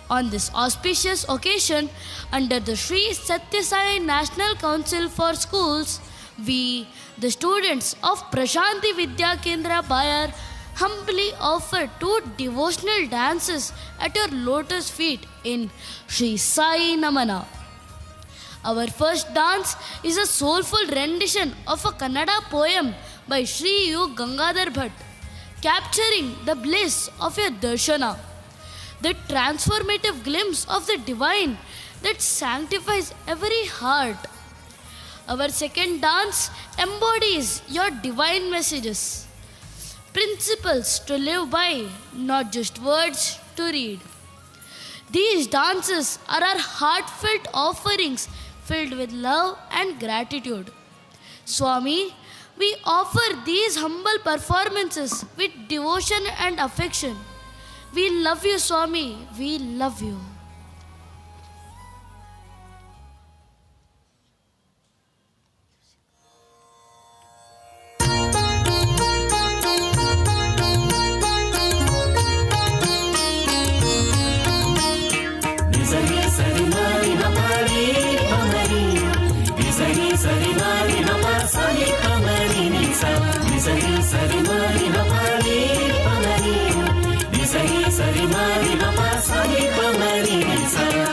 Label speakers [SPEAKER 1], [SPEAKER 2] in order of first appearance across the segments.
[SPEAKER 1] On this auspicious occasion, under the Sri Satya Sai National Council for Schools, we, the students of Prashanti Vidya Kendra Bayar, humbly offer 2 devotional dances at your lotus feet in Sri Sai Namana. Our first dance is a soulful rendition of a Kannada poem by Sri U. Gangadhar Bhatt, capturing the bliss of your darshana, the transformative glimpse of the divine that sanctifies every heart. Our second dance embodies your divine messages, principles to live by, not just words to read. These dances are our heartfelt offerings filled with love and gratitude. Swami, we offer these humble performances with devotion and affection. We love you, Swami. We love you.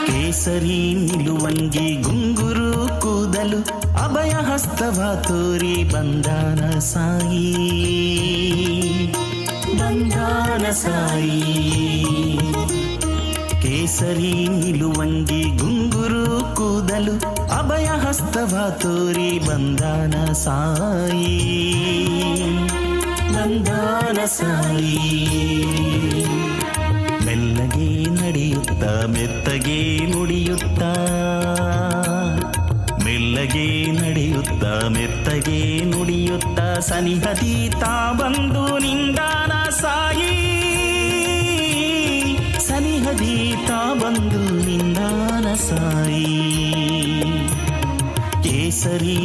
[SPEAKER 2] ಕೇಸರಿ ನಿಲುವಂಗಿ ಗುಂಗುರು ಕೂದಲು ಅಭಯ ಹಸ್ತವ ತೋರಿ ಬಂದಾನ ಸಾಯಿ ಕೇಸರಿ ನಿಲುವಂಗಿ ಗುಂಗುರು ಕೂದಲು ಅಭಯ ಹಸ್ತವ ತೋರಿ ಬಂದಾನ ಸಾಯಿ ಮೆಲ್ಲಗೆ ನಡೆಯುತ್ತಾ ಮೆತ್ತಗೆ ನುಡಿಯುತ್ತಾ ಮೆಲ್ಲಗೆ ನಡೆಯುತ್ತಾ ಮೆತ್ತಗೆ ನುಡಿಯುತ್ತಾ ಸನಿಹದೀತಾ ಬಂದು ನಿಂದಾನ ಸಾಯಿ ಸನಿಹದೀತಾ ಬಂದು ನಿಂದಾನ ಸಾಯಿ ಕೇಸರಿ